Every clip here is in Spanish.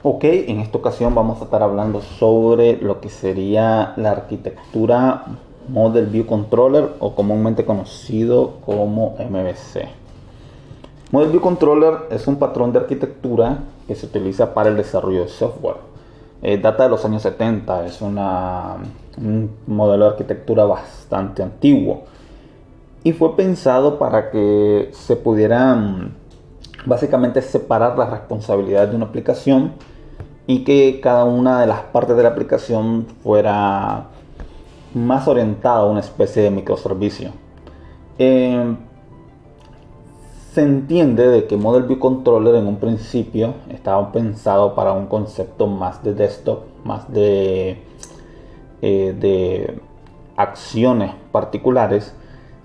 Ok, en esta ocasión vamos a estar hablando sobre lo que sería la arquitectura Model View Controller o comúnmente conocido como MVC. Model View Controller es un patrón de arquitectura que se utiliza para el desarrollo de software. Data de los años 70, es un modelo de arquitectura bastante antiguo y fue pensado para que se pudieran básicamente separar las responsabilidades de una aplicación y que cada una de las partes de la aplicación fuera más orientada a una especie de microservicio. Se entiende de que Model View Controller en un principio estaba pensado para un concepto más de desktop, más de acciones particulares.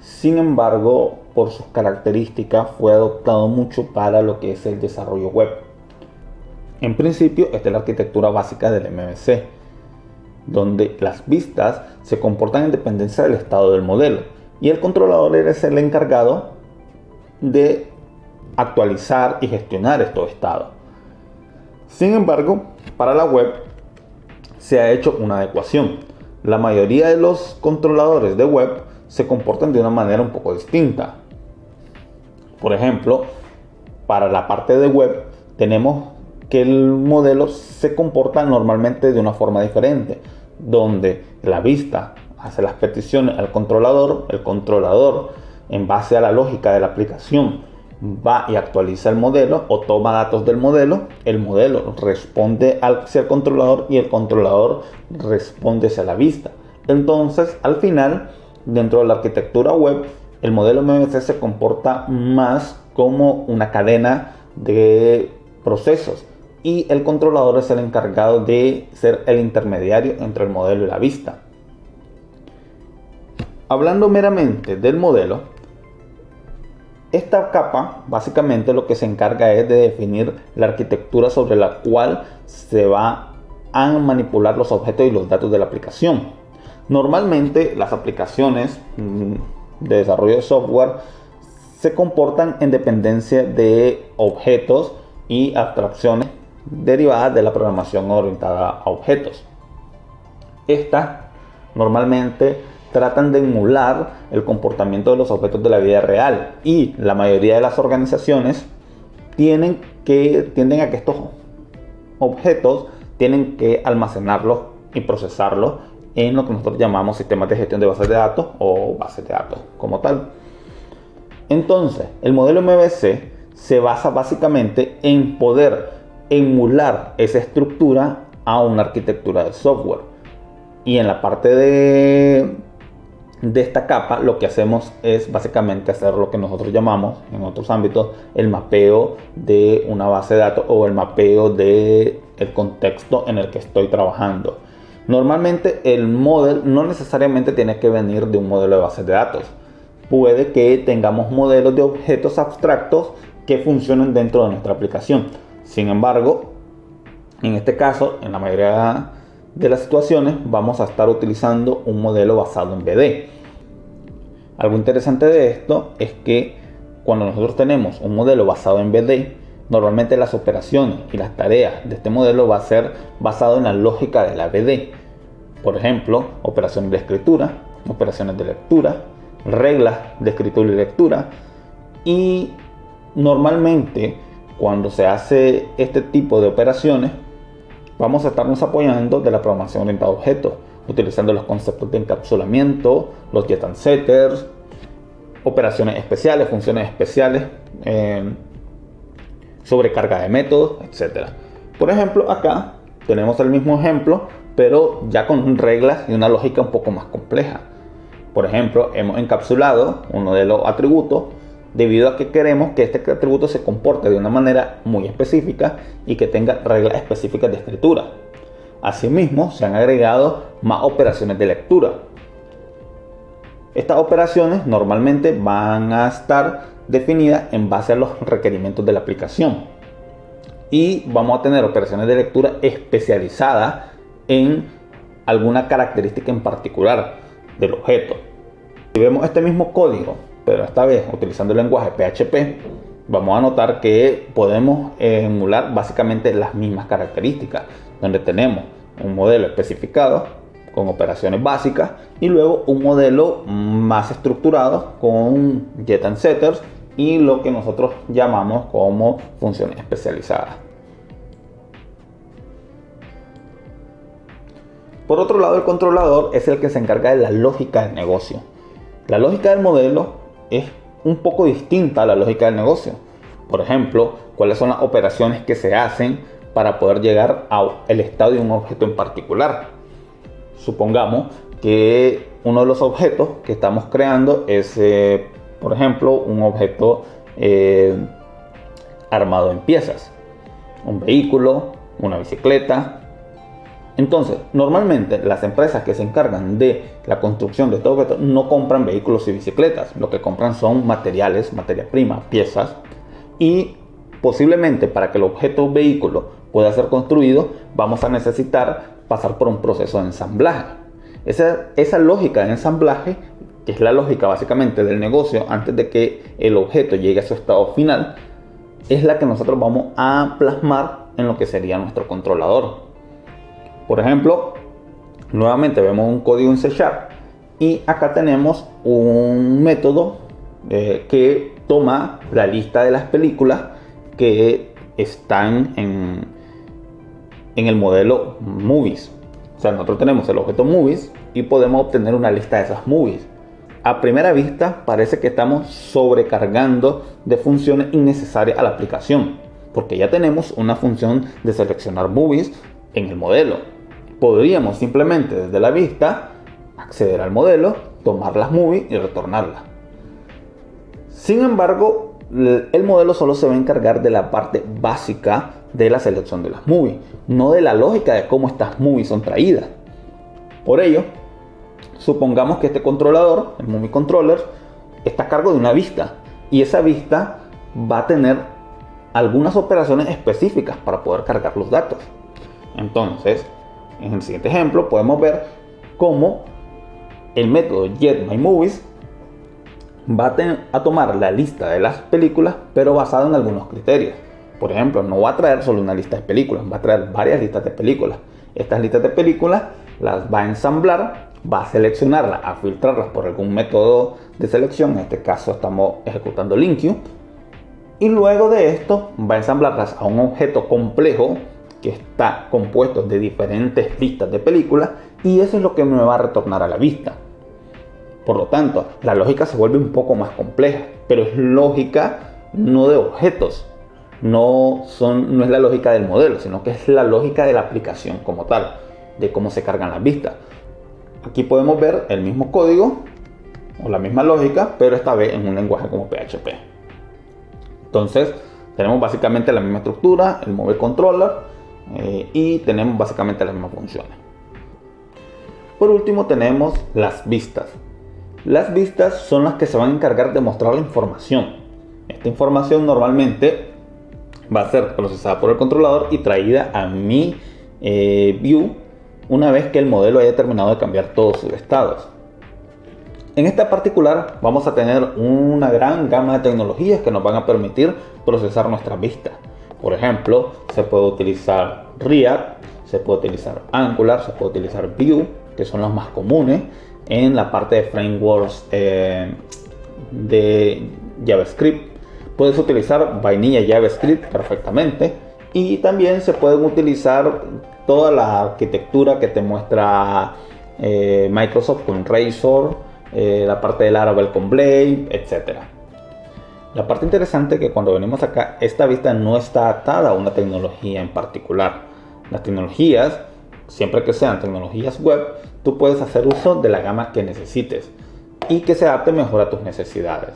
Sin embargo, por sus características fue adoptado mucho para lo que es el desarrollo web. En principio, esta es la arquitectura básica del MVC, donde las vistas se comportan en dependencia del estado del modelo y el controlador es el encargado de actualizar y gestionar estos estados. Sin embargo, para la web se ha hecho una adecuación. La mayoría de los controladores de web se comportan de una manera un poco distinta. Por ejemplo, para la parte de web tenemos que el modelo se comporta normalmente de una forma diferente, donde la vista hace las peticiones al controlador, el controlador en base a la lógica de la aplicación va y actualiza el modelo o toma datos del modelo, el modelo responde hacia el controlador y el controlador responde hacia la vista. Entonces, al final, dentro de la arquitectura web, el modelo MVC se comporta más como una cadena de procesos y el controlador es el encargado de ser el intermediario entre el modelo y la vista. Hablando meramente del modelo, esta capa básicamente lo que se encarga es de definir la arquitectura sobre la cual se va a manipular los objetos y los datos de la aplicación. Normalmente las aplicaciones de desarrollo de software se comportan en dependencia de objetos y abstracciones derivadas de la programación orientada a objetos. Estas normalmente tratan de emular el comportamiento de los objetos de la vida real y la mayoría de las organizaciones tienden a que estos objetos tienen que almacenarlos y procesarlos en lo que nosotros llamamos sistemas de gestión de bases de datos o bases de datos como tal. Entonces, el modelo MVC se basa básicamente en poder emular esa estructura a una arquitectura de software. Y en la parte de esta capa lo que hacemos es básicamente hacer lo que nosotros llamamos en otros ámbitos el mapeo de una base de datos o el mapeo del contexto en el que estoy trabajando. Normalmente el modelo no necesariamente tiene que venir de un modelo de bases de datos. Puede que tengamos modelos de objetos abstractos que funcionen dentro de nuestra aplicación. Sin embargo, en este caso, en la mayoría de las situaciones, vamos a estar utilizando un modelo basado en BD. Algo interesante de esto es que cuando nosotros tenemos un modelo basado en BD, normalmente las operaciones y las tareas de este modelo va a ser basado en la lógica de la BD. Por ejemplo, operaciones de escritura, operaciones de lectura, reglas de escritura y lectura. Y normalmente cuando se hace este tipo de operaciones, vamos a estarnos apoyando de la programación orientada a objetos, utilizando los conceptos de encapsulamiento, los get and setters, operaciones especiales, funciones especiales, sobrecarga de métodos, etc. Por ejemplo, acá tenemos el mismo ejemplo, pero ya con reglas y una lógica un poco más compleja. Por ejemplo, hemos encapsulado un modelo atributo debido a que queremos que este atributo se comporte de una manera muy específica y que tenga reglas específicas de escritura. Asimismo, se han agregado más operaciones de lectura. Estas operaciones normalmente van a estar definidas en base a los requerimientos de la aplicación. Y vamos a tener operaciones de lectura especializadas en alguna característica en particular del objeto. Si vemos este mismo código, pero esta vez utilizando el lenguaje PHP, vamos a notar que podemos emular básicamente las mismas características, donde tenemos un modelo especificado con operaciones básicas y luego un modelo más estructurado con jet and setters y lo que nosotros llamamos como funciones especializadas. Por otro lado, el controlador es el que se encarga de la lógica del negocio. La lógica del modelo es un poco distinta a la lógica del negocio. Por ejemplo, cuáles son las operaciones que se hacen para poder llegar al estado de un objeto en particular. Supongamos que uno de los objetos que estamos creando es, por ejemplo, un objeto armado en piezas, un vehículo, una bicicleta. Entonces, normalmente las empresas que se encargan de la construcción de estos objetos no compran vehículos y bicicletas. Lo que compran son materiales, materia prima, piezas. Y posiblemente para que el objeto vehículo pueda ser construido, vamos a necesitar pasar por un proceso de ensamblaje. Esa lógica de ensamblaje, que es la lógica básicamente del negocio antes de que el objeto llegue a su estado final, es la que nosotros vamos a plasmar en lo que sería nuestro controlador. Por ejemplo, nuevamente vemos un código en C# y acá tenemos un método que toma la lista de las películas que están en el modelo Movies. O sea, nosotros tenemos el objeto Movies y podemos obtener una lista de esas movies. A primera vista parece que estamos sobrecargando de funciones innecesarias a la aplicación, porque ya tenemos una función de seleccionar movies en el modelo. Podríamos simplemente desde la vista acceder al modelo, tomar las movies y retornarlas. Sin embargo, el modelo solo se va a encargar de la parte básica de la selección de las movies, no de la lógica de cómo estas movies son traídas. Por ello, supongamos que este controlador, el Movie Controller, está a cargo de una vista y esa vista va a tener algunas operaciones específicas para poder cargar los datos. Entonces, en el siguiente ejemplo podemos ver cómo el método getMyMovies va a tomar la lista de las películas, pero basado en algunos criterios. Por ejemplo, no va a traer solo una lista de películas, va a traer varias listas de películas. Estas listas de películas las va a ensamblar, va a seleccionarlas, a filtrarlas por algún método de selección. En este caso estamos ejecutando LinQ. Y luego de esto va a ensamblarlas a un objeto complejo que está compuesto de diferentes listas de películas, y eso es lo que me va a retornar a la vista. Por lo tanto, la lógica se vuelve un poco más compleja, pero es lógica no de objetos, no es la lógica del modelo, sino que es la lógica de la aplicación como tal, de cómo se cargan las vistas. Aquí podemos ver el mismo código o la misma lógica, pero esta vez en un lenguaje como PHP. Entonces, tenemos básicamente la misma estructura, el Movie Controller, y tenemos básicamente las mismas funciones. Por último tenemos las vistas. Las vistas son las que se van a encargar de mostrar la información. Esta información normalmente va a ser procesada por el controlador y traída a mi view una vez que el modelo haya terminado de cambiar todos sus estados. En esta particular vamos a tener una gran gama de tecnologías que nos van a permitir procesar nuestras vistas. Por ejemplo, se puede utilizar React, se puede utilizar Angular, se puede utilizar Vue, que son los más comunes en la parte de frameworks de JavaScript. Puedes utilizar Vanilla JavaScript perfectamente, y también se pueden utilizar toda la arquitectura que te muestra Microsoft con Razor, la parte de Laravel con Blade, etc. La parte interesante es que cuando venimos acá, esta vista no está atada a una tecnología en particular. Las tecnologías, siempre que sean tecnologías web, tú puedes hacer uso de la gama que necesites y que se adapte mejor a tus necesidades.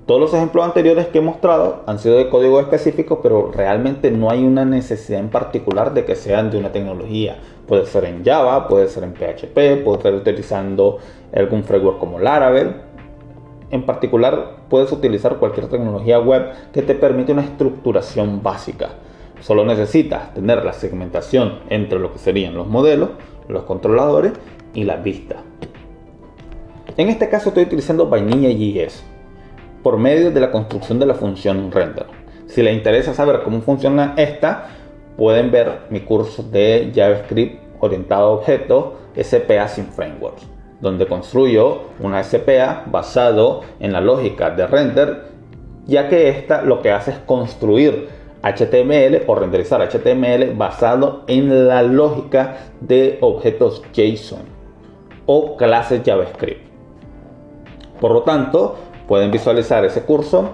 Todos los ejemplos anteriores que he mostrado han sido de código específico, pero realmente no hay una necesidad en particular de que sean de una tecnología. Puede ser en Java, puede ser en PHP, puede ser utilizando algún framework como Laravel. En particular, puedes utilizar cualquier tecnología web que te permite una estructuración básica. Solo necesitas tener la segmentación entre lo que serían los modelos, los controladores y las vistas. En este caso estoy utilizando Vanilla.js. por medio de la construcción de la función render. Si les interesa saber cómo funciona esta, pueden ver mi curso de JavaScript orientado a objetos SPA sin frameworks, donde construyo una SPA basado en la lógica de render, ya que esta lo que hace es construir HTML o renderizar HTML basado en la lógica de objetos JSON o clases JavaScript. Por lo tanto, pueden visualizar ese curso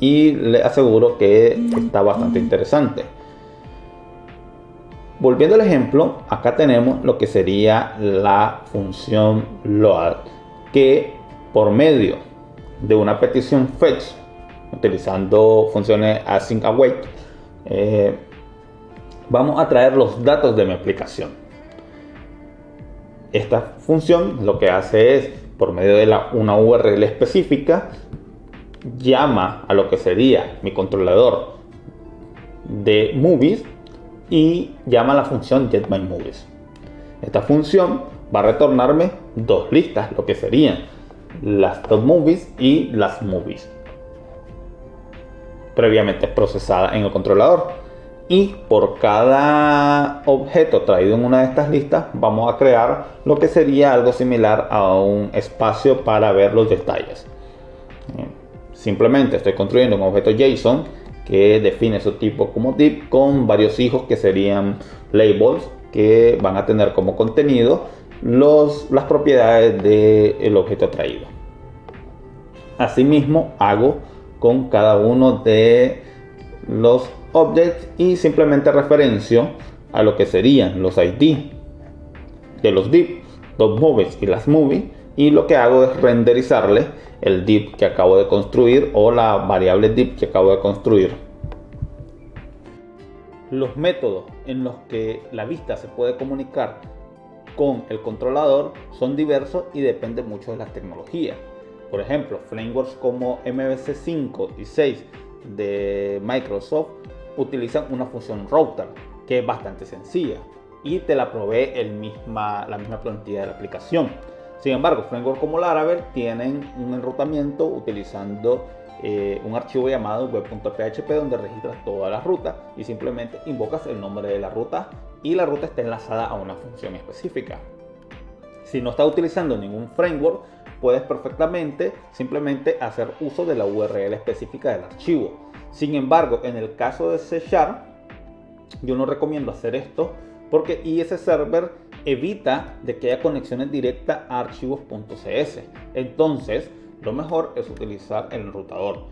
y les aseguro que está bastante interesante. Volviendo al ejemplo, acá tenemos lo que sería la función load, que por medio de una petición fetch, utilizando funciones async await, vamos a traer los datos de mi aplicación. Esta función lo que hace es, por medio de una URL específica, llama a lo que sería mi controlador de movies y llama a la función getMyMovies. Esta función va a retornarme dos listas, lo que serían las .movies y las movies, previamente procesada en el controlador. Y por cada objeto traído en una de estas listas vamos a crear lo que sería algo similar a un espacio para ver los detalles. Simplemente estoy construyendo un objeto JSON que define su tipo como div, con varios hijos que serían labels, que van a tener como contenido las propiedades del objeto traído. Asimismo hago con cada uno de los objects y simplemente referencio a lo que serían los ID de los div, los movies y las movies, y lo que hago es renderizarle el div que acabo de construir o la variable div que acabo de construir. Los métodos en los que la vista se puede comunicar con el controlador son diversos y dependen mucho de las tecnologías. Por ejemplo, frameworks como MVC 5 y 6 de Microsoft utilizan una función router que es bastante sencilla y te la provee la misma plantilla de la aplicación. Sin embargo, frameworks como Laravel tienen un enrutamiento utilizando un archivo llamado web.php, donde registras toda la ruta y simplemente invocas el nombre de la ruta y la ruta está enlazada a una función específica. Si no estás utilizando ningún framework, puedes perfectamente simplemente hacer uso de la URL específica del archivo. Sin embargo, en el caso de C#, yo no recomiendo hacer esto porque IS Server evita de que haya conexiones directas a archivos.cs. Entonces, lo mejor es utilizar el enrutador.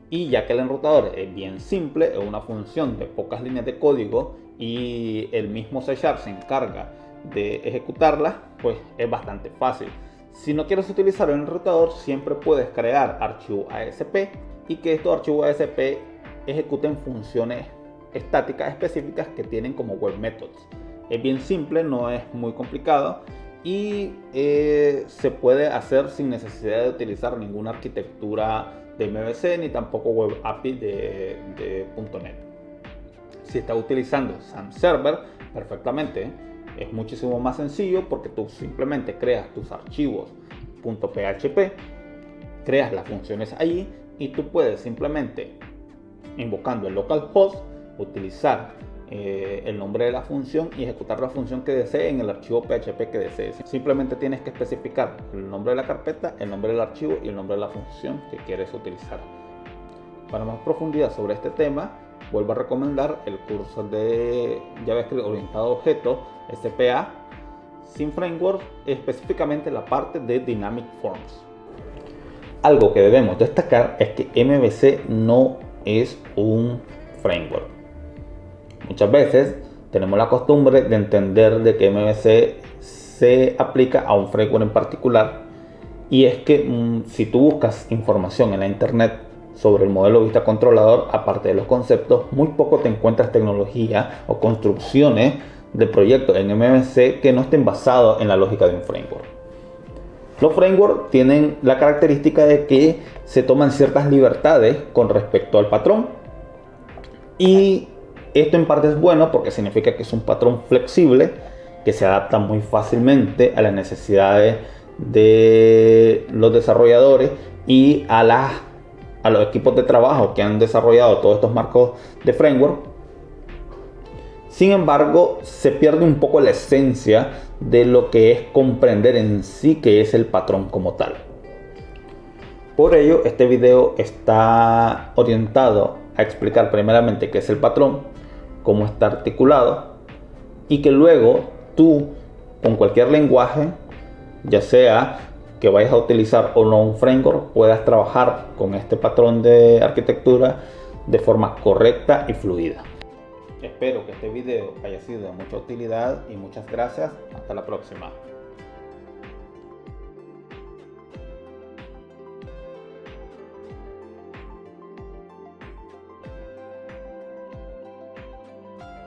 Y ya que el enrutador es bien simple, es una función de pocas líneas de código y el mismo C# se encarga de ejecutarla, pues es bastante fácil. Si no quieres utilizar el enrutador, siempre puedes crear archivos ASP y que estos archivos ASP ejecuten funciones estáticas específicas que tienen como web methods. Es bien simple, no es muy complicado y se puede hacer sin necesidad de utilizar ninguna arquitectura de MVC ni tampoco web API de .NET. Si estás utilizando SAM Server, perfectamente, es muchísimo más sencillo porque tú simplemente creas tus archivos .php, creas las funciones allí y tú puedes simplemente, invocando el localhost, utilizar el nombre de la función y ejecutar la función que desee en el archivo PHP que desees. Simplemente tienes que especificar el nombre de la carpeta, el nombre del archivo y el nombre de la función que quieres utilizar. Para más profundidad sobre este tema, vuelvo a recomendar el curso de JavaScript orientado a objetos SPA sin framework, específicamente la parte de Dynamic Forms. Algo que debemos destacar es que MVC no es un framework. Muchas veces tenemos la costumbre de entender de que MVC se aplica a un framework en particular, y es que si tú buscas información en la internet sobre el modelo vista controlador, aparte de los conceptos, muy poco te encuentras tecnología o construcciones de proyectos en MVC que no estén basados en la lógica de un framework. Los frameworks tienen la característica de que se toman ciertas libertades con respecto al patrón, y esto en parte es bueno porque significa que es un patrón flexible que se adapta muy fácilmente a las necesidades de los desarrolladores y a las a los equipos de trabajo que han desarrollado todos estos marcos de framework. Sin embargo, se pierde un poco la esencia de lo que es comprender en sí qué es el patrón como tal. Por ello, este video está orientado a explicar primeramente qué es el patrón, cómo está articulado, y que luego tú, con cualquier lenguaje, ya sea que vayas a utilizar o no un framework, puedas trabajar con este patrón de arquitectura de forma correcta y fluida. Espero que este video haya sido de mucha utilidad y muchas gracias. Hasta la próxima.